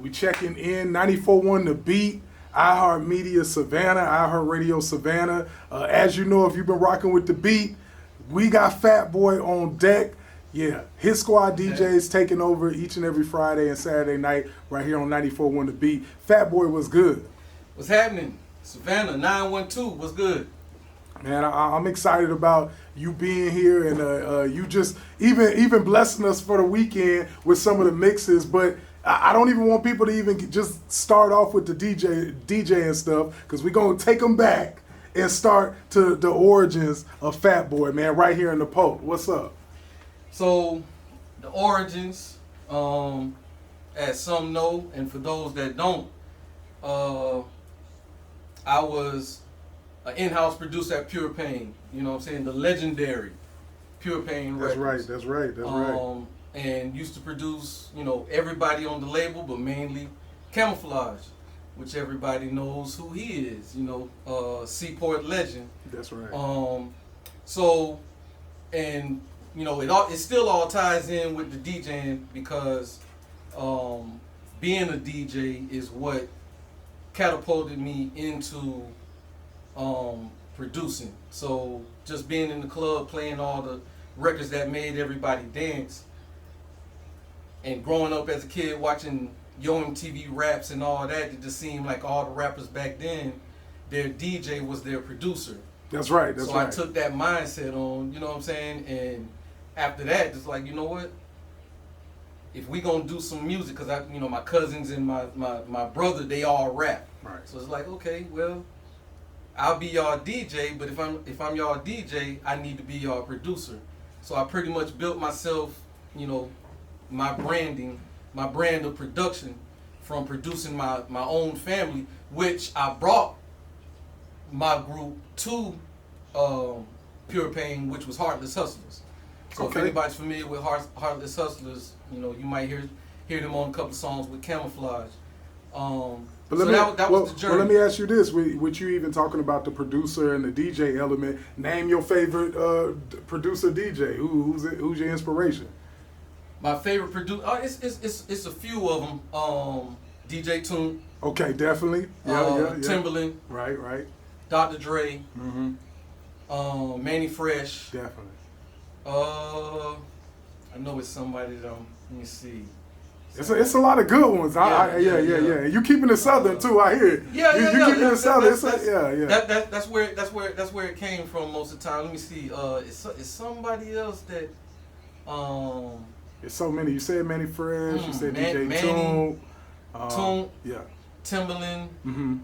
We checking in 94.1 The Beat, iHeartMedia Savannah, iHeartRadio Savannah. As you know, if you've been rocking with The Beat, we got FATBOI on deck. Yeah, his squad DJs taking over each and every Friday and Saturday night right here on 94.1 The Beat. FATBOI was good. What's happening? Savannah 912, what's good? Man, I'm excited about you being here and you just even blessing us for the weekend with some of the mixes. But I don't even want people to even just start off with the DJ and stuff, because we're going to take them back and start to the origins of FATBOI, man, right here in the Pope. What's up? So, the origins, as some know, and for those that don't, I was an in-house producer at Pure Pain. You know what I'm saying? The legendary Pure Pain Records. That's right. And used to produce, everybody on the label, but mainly Camoflauge, which everybody knows who he is. Seaport legend. That's right. It still all ties in with the DJing, because being a DJ is what catapulted me into producing. So just being in the club, playing all the records that made everybody dance, and growing up as a kid watching Yo MTV raps and all that, it just seemed like all the rappers back then, their DJ was their producer. That's right. So I took that mindset on, you know what I'm saying? And after that, it's like, you know what? If we gonna do some music, because my cousins and my brother, they all rap. Right. So it's like, okay, well, I'll be y'all DJ, but if I'm y'all DJ, I need to be y'all producer. So I pretty much built myself, my branding, my brand of production from producing my own family, which I brought my group to Pure Pain, which was Heartless Hustlers. So if anybody's familiar with Heartless Hustlers, you might hear them on a couple of songs with Camoflauge. That was the journey. Well, let me ask you this: with you even talking about the producer and the DJ element, name your favorite producer DJ. Who's your inspiration? My favorite producer, it's a few of them. DJ Toon. Okay, definitely. Yeah. Timberland. Right. Dr. Dre. Mm-hmm. Manny Fresh. Definitely. I know it's somebody that let me see. It's a lot of good ones. Yeah. You keeping it southern too. I hear it. You keeping it southern. That's where it came from most of the time. Let me see. It's somebody else that. It's so many. You said Manny Fresh. You said DJ Manny, Toon. Timberland. Mm-hmm.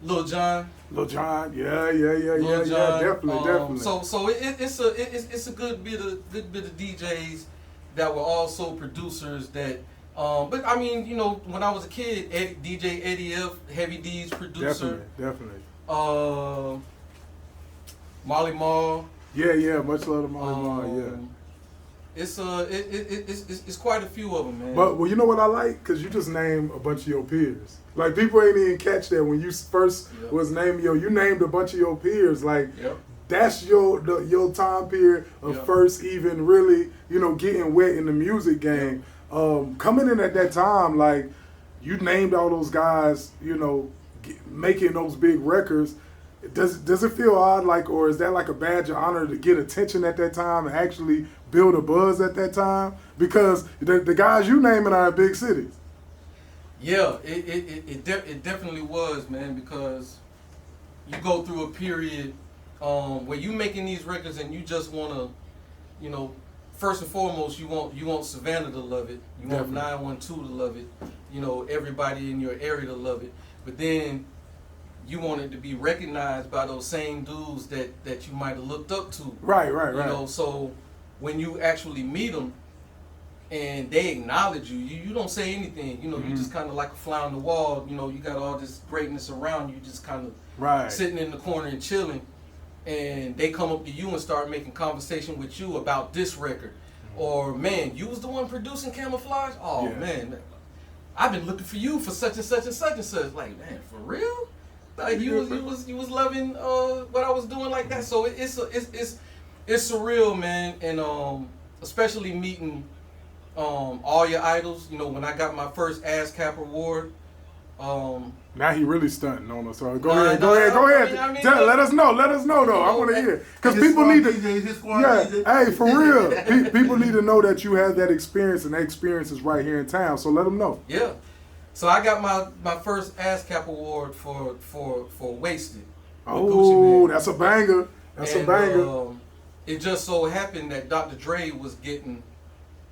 Lil Jon. Lil Jon. Yeah. Definitely. So it's a good bit of DJs that were also producers that. But I mean, when I was a kid, DJ Eddie F, Heavy D's producer. Definitely. Marley Marl. Yeah. Much love to Marley Marl. Yeah. It's quite a few of them, man. But you know what I like? Because you just named a bunch of your peers. Like, people ain't even catch that when you first was naming you named a bunch of your peers. Like, that's your time period of first even really, getting wet in the music game. Coming in at that time, like, you named all those guys, making those big records. Does it feel odd, like, or is that like a badge of honor to get attention at that time and actually build a buzz at that time? Because the guys you naming are in big cities. Yeah, it definitely was, man, because you go through a period where you making these records and you just want to, first and foremost, you want Savannah to love it. You want 912 to love it. Everybody in your area to love it. But then you want it to be recognized by those same dudes that you might have looked up to. Right. So when you actually meet them and they acknowledge you don't say anything. You just kind of like a fly on the wall. You got all this greatness around you, just kind of sitting in the corner and chilling. And they come up to you and start making conversation with you about this record. Or, man, you was the one producing Camoflauge? Oh, man, I've been looking for you for such and such and such and such. Like, man, for real? Like, you was loving what I was doing like that. So it's surreal, man. And especially meeting all your idols. You know, when I got my first ASCAP award. Now he really stunting on us. So go ahead. Let us know though. I want to hear because people need to. Hey, for real, people need to know that you had that experience, and that experience is right here in town. So let them know. Yeah. So I got my first ASCAP award for Wasted. Oh, that's a banger. That's a banger. It just so happened that Dr. Dre was getting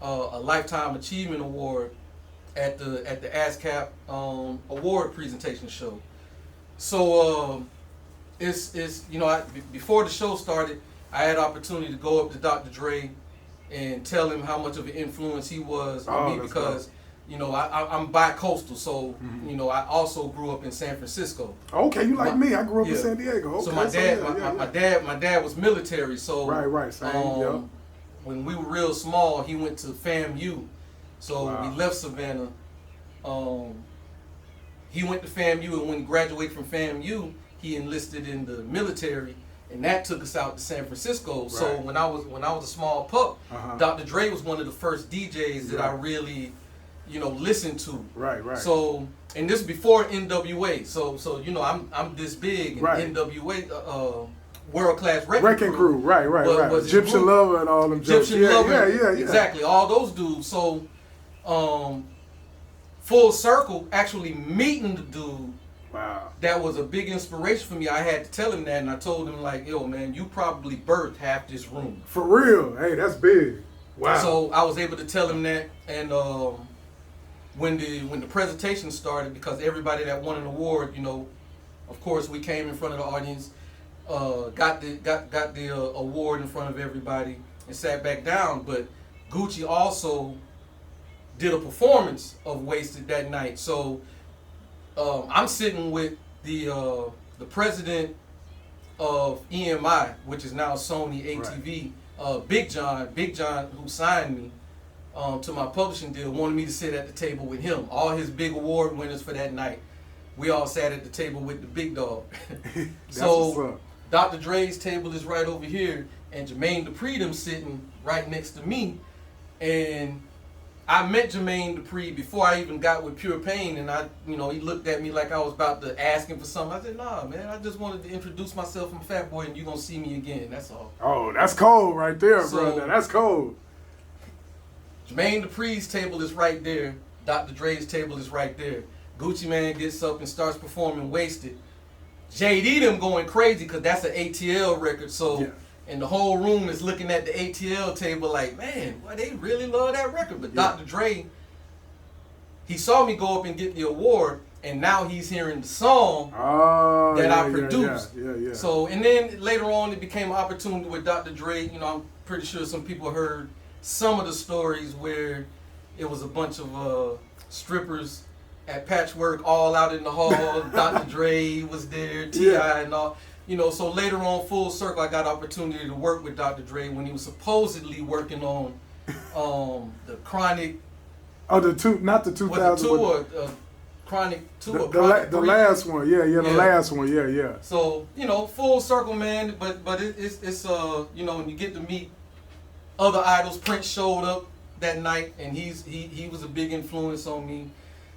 a Lifetime Achievement Award at the ASCAP award presentation show. So it's you know, before the show started, I had opportunity to go up to Dr. Dre and tell him how much of an influence he was on me because you know I'm bi-coastal, so you know I also grew up in San Francisco. Okay, you like me? I grew up in San Diego. Okay, so my dad was military, so same. When we were real small, he went to FAMU. So we left Savannah. He went to FAMU, and when he graduated from FAMU, he enlisted in the military, and that took us out to San Francisco. Right. So when I was a small pup, Dr. Dre was one of the first DJs that I really, you know, listened to. Right. So, and this before NWA. So you know, I'm this big, and NWA. World Class Wrecking Crew. Right. Egyptian Lover and all them jokes. Egyptian Lover. Yeah. Exactly. All those dudes. So, full circle, actually meeting the dude. Wow. That was a big inspiration for me. I had to tell him that, and I told him like, yo, man, you probably birthed half this room. For real. Hey, that's big. Wow. So I was able to tell him that, and when the presentation started, because everybody that won an award, you know, of course, we came in front of the audience. Got the award in front of everybody and sat back down. But Gucci also did a performance of Wasted that night. So I'm sitting with the president of EMI, which is now Sony ATV, Big John, who signed me to my publishing deal, wanted me to sit at the table with him. All his big award winners for that night. We all sat at the table with the big dog. So Dr. Dre's table is right over here, and Jermaine Dupri them sitting right next to me. And I met Jermaine Dupri before I even got with Pure Pain, and he looked at me like I was about to ask him for something. I said, nah, man, I just wanted to introduce myself. I'm FATBOI, and you're going to see me again. That's all. Oh, that's cold right there, brother. That's cold. Jermaine Dupri's table is right there. Dr. Dre's table is right there. Gucci Man gets up and starts performing Wasted. JD them going crazy because that's an ATL record. So, and the whole room is looking at the ATL table like, man, boy, they really love that record. But Dr. Dre, he saw me go up and get the award, and now he's hearing the song that I produced. So, and then later on, it became an opportunity with Dr. Dre. You know, I'm pretty sure some people heard some of the stories where it was a bunch of strippers at Patchwork all out in the hall. Dr. Dre was there, T.I. and all. You know, so later on, full circle, I got opportunity to work with Dr. Dre when he was supposedly working on the Chronic. Oh, not the 2000. Chronic 2 or Chronic 3. The last one, the last one, So, you know, full circle, man. But it's you know, when you get to meet other idols. Prince showed up that night, and he was a big influence on me.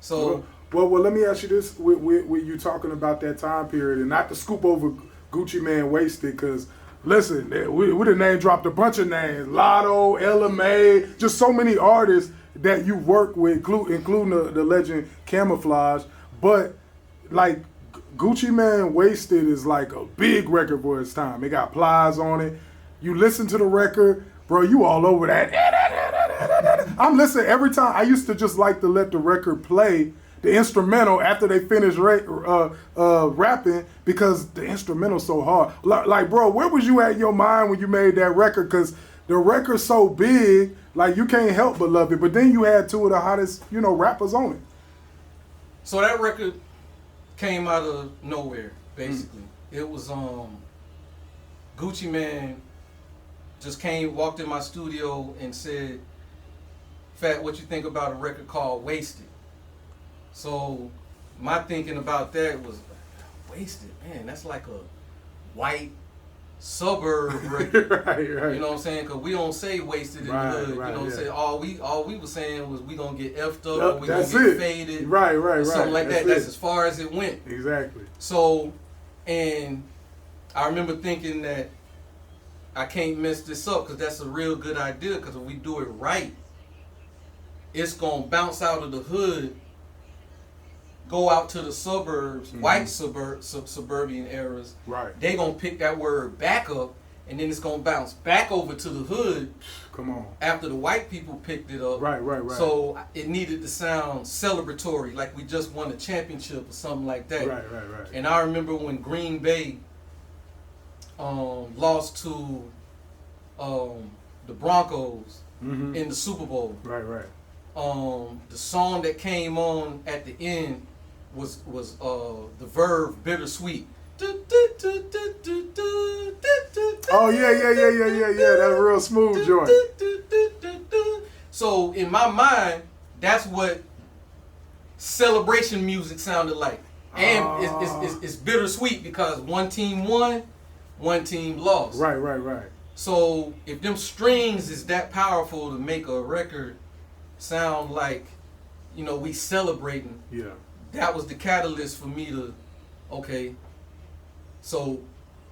So well, let me ask you this: with you talking about that time period, and not to scoop over Gucci Man Wasted, because listen, we done name dropped a bunch of names: Lotto, LMA, just so many artists that you work with, including the legend Camoflauge. But like Gucci Man Wasted is like a big record for its time. It got Plies on it. You listen to the record, bro, you all over that. I'm listening every time. I used to just like to let the record play, the instrumental, after they finished rapping, because the instrumental's so hard. Like, bro, where was you at in your mind when you made that record? Because the record's so big, like, you can't help but love it. But then you had two of the hottest, rappers on it. So that record came out of nowhere, basically. It was Gucci Man just walked in my studio and said, Fat, what you think about a record called Wasted? So my thinking about that was, Wasted, man, that's like a white suburb record. Right. You know what I'm saying? Because we don't say wasted in the hood. You know what I'm saying? All we were saying was we gonna get effed up, or we gonna get faded. Right. Something like that. That's as far as it went. Exactly. So, and I remember thinking that I can't mess this up because that's a real good idea. Because if we do it right, it's gonna bounce out of the hood, go out to the suburbs, white suburban areas. Right. They gonna pick that word back up, and then it's gonna bounce back over to the hood. Come on. After the white people picked it up. Right. So it needed to sound celebratory, like we just won a championship or something like that. Right. And I remember when Green Bay lost to the Broncos in the Super Bowl. Right. The song that came on at the end was the Verve Bittersweet. Oh yeah. That real smooth joint. So in my mind, that's what celebration music sounded like, and it's bittersweet because one team won, one team lost. Right. So if them strings is that powerful to make a record sound like, we celebrating. Yeah. That was the catalyst for me to, so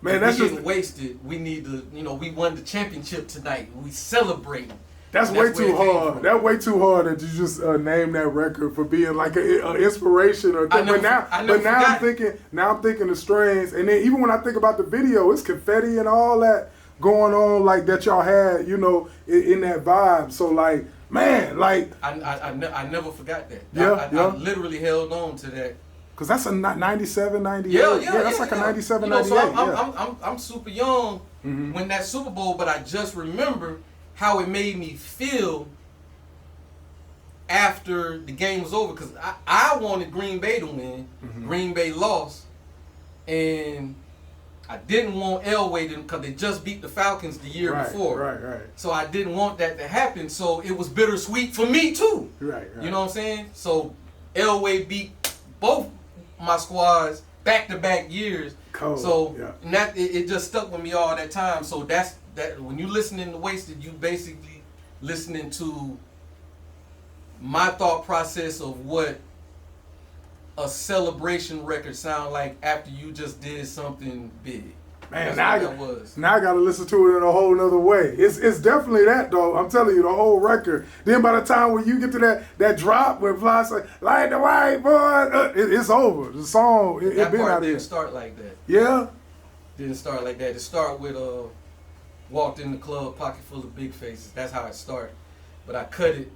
man, that's just wasted. We need to, we won the championship tonight. We celebrating. That's way too hard. That's way too hard that you just name that record for being like an inspiration or thing. But now I'm thinking the strings, and then even when I think about the video, it's confetti and all that going on, like that y'all had, in that vibe. So like, man, like I never forgot that. I literally held on to that. Cause that's a 97, 98. Yeah, that's like a 97, so 98. I'm super young when that Super Bowl, but I just remember how it made me feel after the game was over. Because I wanted Green Bay to win. Green Bay lost. And I didn't want Elway to, because they just beat the Falcons the year before. Right. So I didn't want that to happen. So it was bittersweet for me too. Right. You know what I'm saying? So Elway beat both my squads back-to-back years. Cold. So and that it just stuck with me all that time. So that when you listening to Wasted, you basically listening to my thought process of what a celebration record sound like after you just did something big. Man, now I gotta listen to it in a whole nother way. It's definitely that though. I'm telling you, the whole record. Then by the time when you get to that drop where Fly say like the white boy, it's over. The song that been part out didn't here. Start like that. Yeah. Didn't start like that. It started with walked in the club, pocket full of big faces. That's how it started. But I cut it,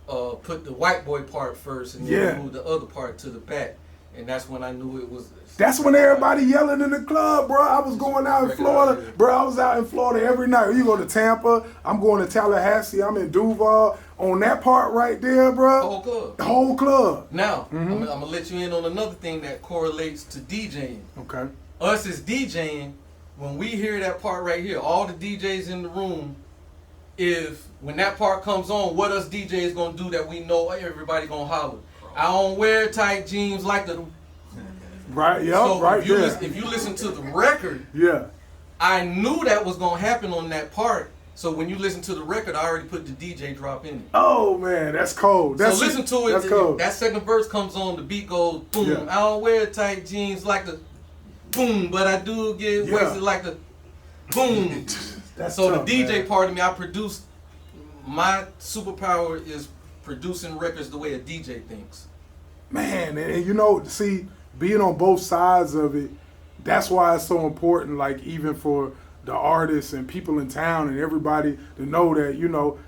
put the white boy part first, and then moved the other part to the back. And that's when I knew it was. That's when everybody yelling in the club, bro. I was going out in Florida, bro. I was out in Florida every night. You go to Tampa, I'm going to Tallahassee, I'm in Duval. On that part right there, bro. The whole club. The whole club. Now, I'm gonna let you in on another thing that correlates to DJing. Okay. Us as DJing, when we hear that part right here, all the DJs in the room, when that part comes on, what us DJs gonna do that we know everybody gonna holler? I don't wear tight jeans like the. Right, yeah, so right if you listen to the record, I knew that was gonna happen on that part. So when you listen to the record, I already put the DJ drop in it. Oh man, that's cold. So listen to it. That's cold. That second verse comes on, the beat goes boom. Yeah. I don't wear tight jeans like the boom, but I do get wasted like the boom. That's so tough, the DJ man. part of me, I produce. My superpower is producing records the way a DJ thinks. Man, and see, being on both sides of it, that's why it's so important, like even for the artists and people in town and everybody to know that,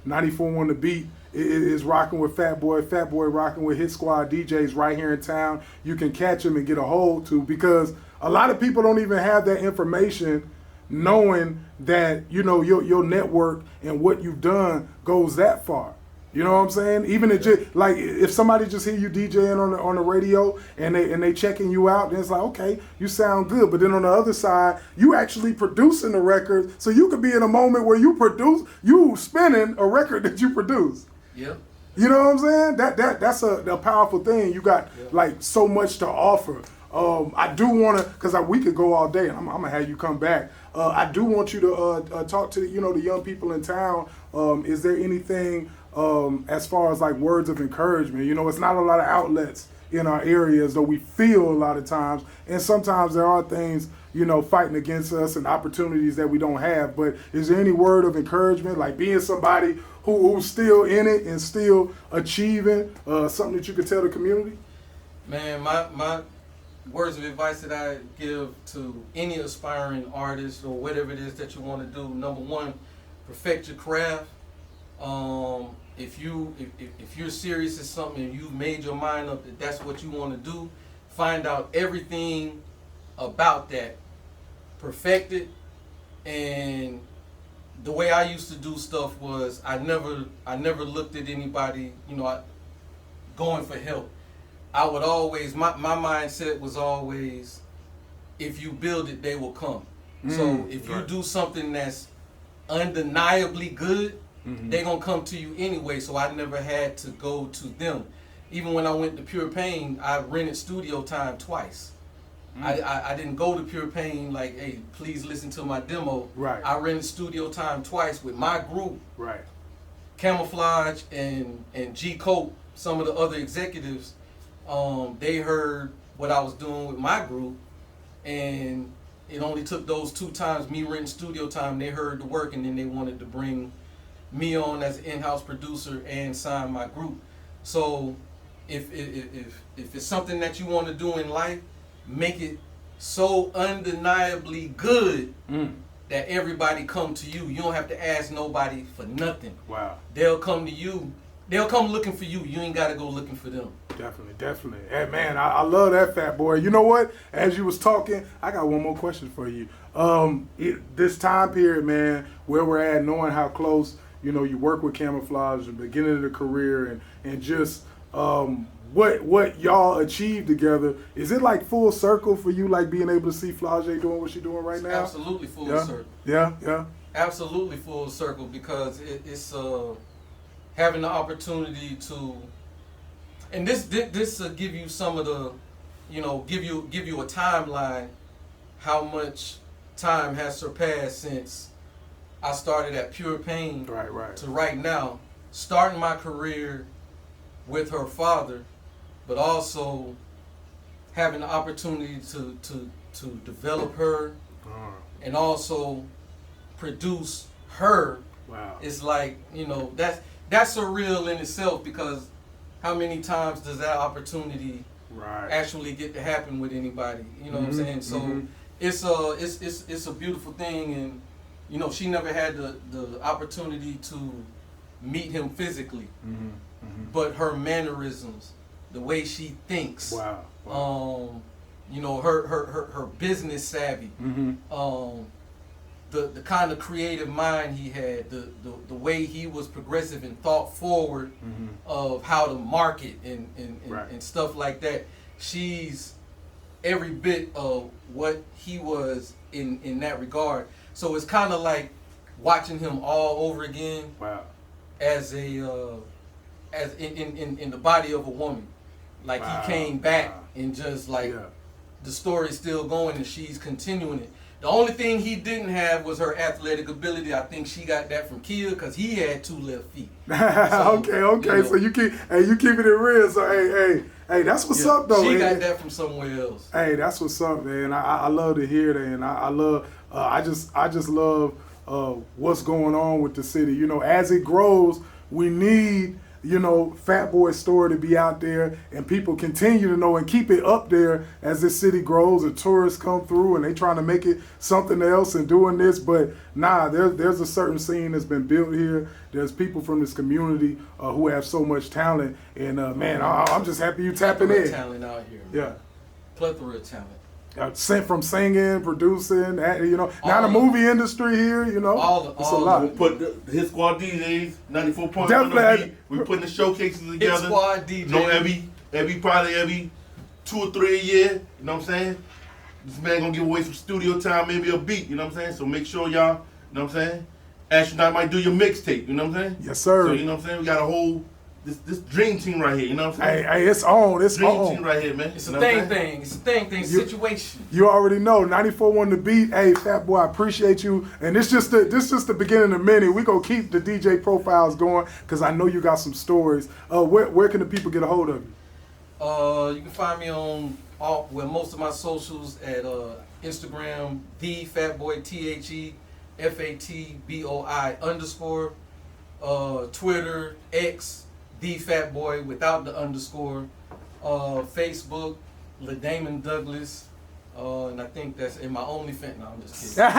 94 on the beat is rocking with FATBOI rocking with Hit Squad DJs right here in town. You can catch them and get a hold to, because a lot of people don't even have that information, knowing that, your network and what you've done goes that far. You know what I'm saying? Even if somebody just hear you DJing on the radio and they checking you out, then it's like, okay, you sound good. But then on the other side, you actually producing the record, so you could be in a moment where you spinning a record that you produce. Yeah. You know what I'm saying? That's a powerful thing. You got like so much to offer. I do want to, because we could go all day, and I'm gonna have you come back. I do want you to talk to the young people in town. Is there anything as far as like words of encouragement? It's not a lot of outlets in our areas, though we feel a lot of times, and sometimes there are things fighting against us and opportunities that we don't have. But is there any word of encouragement, like being somebody who's still in it and still achieving, something that you could tell the community? Man, my words of advice that I give to any aspiring artist or whatever it is that you want to do, number one, perfect your craft. If you're serious at something and you've made your mind up that that's what you want to do, find out everything about that, perfect it. And the way I used to do stuff was I never looked at anybody, going for help. I would always, my mindset was always, if you build it, they will come. So if you do something that's undeniably good, they're going to come to you anyway. So I never had to go to them. Even when I went to Pure Pain, I rented studio time twice. I didn't go to Pure Pain like, hey, please listen to my demo. Right. I rented studio time twice with my group. Right. Camoflauge and G Cope, some of the other executives, they heard what I was doing with my group, and it only took those 2 times, me renting studio time, they heard the work, and then they wanted to bring me on as an in-house producer and sign my group. So if it's something that you want to do in life, make it so undeniably good that everybody come to you. You don't have to ask nobody for nothing. Wow. They'll come to you. They'll come looking for you. You ain't got to go looking for them. Definitely. Hey, man, I love that, Fat Boy. You know what? As you was talking, I got one more question for you. This time period, man, where we're at, knowing how close, you work with Camoflauge, the beginning of the career, and just what y'all achieved together. Is it like full circle for you, like being able to see Flauge doing what she's doing right now? Absolutely full circle. Yeah. Absolutely full circle, because it's having the opportunity to, and this will give you some of the, give you a timeline, how much time has surpassed since I started at Pure Pain to right now, starting my career with her father, but also having the opportunity to develop her and also produce her. Wow. It's like, that's surreal in itself, because how many times does that opportunity actually get to happen with anybody? You know what I'm saying? So it's a beautiful thing, and she never had the opportunity to meet him physically, but her mannerisms, the way she thinks, her business savvy, the kind of creative mind he had, the way he was progressive and thought forward of how to market and stuff like that. She's every bit of what he was in that regard. So it's kind of like watching him all over again. Wow. As in the body of a woman. Like he came back and just like the story's still going and she's continuing it. The only thing he didn't have was her athletic ability. I think she got that from Kia, because he had 2 left feet. So, okay. So you keeping it real. So hey, that's what's up though. She got that from somewhere else. Hey, that's what's up, man. I love to hear that, and I love. I just love what's going on with the city. As it grows, we need Fat Boy's story to be out there, and people continue to know and keep it up there as this city grows and tourists come through and they trying to make it something else and doing this. But there's a certain scene that's been built here. There's people from this community who have so much talent, and man, I'm just happy you tapping in. Talent out here. Man. Yeah, plethora of talent. Sent from singing, producing, now the movie industry here, it's a lot. We put his squad DJs, 94.1. We putting the showcases together. His squad DJs. Probably every 2 or 3 a year. You know what I'm saying? This man gonna give away some studio time, maybe a beat. You know what I'm saying? So make sure y'all, you know what I'm saying? Astronaut might do your mixtape. You know what I'm saying? Yes, sir. So you know what I'm saying? We got a whole this dream team right here. You know what I'm saying? Hey, it's on. It's Dream on. team right here, man. It's You a know what I'm saying? thing. It's a thing situation. You already know. 94.1 The Beat. Hey, Fat Boy, I appreciate you. And this just the beginning of many. We gonna keep the DJ profiles going because I know you got some stories. Where can the people get a hold of you? You can find me on most of my socials at Instagram, the FATBOI, THEFATBOI_. Twitter, X, the FATBOI without the underscore. Facebook, LaDamon Douglas. And I think that's in my OnlyFans. No, I'm just kidding.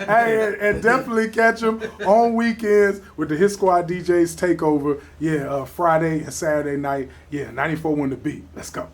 Hey, and definitely catch him on weekends with the Hit Squad DJs takeover. Yeah, Friday and Saturday night. Yeah, 94.1 The Beat. Let's go.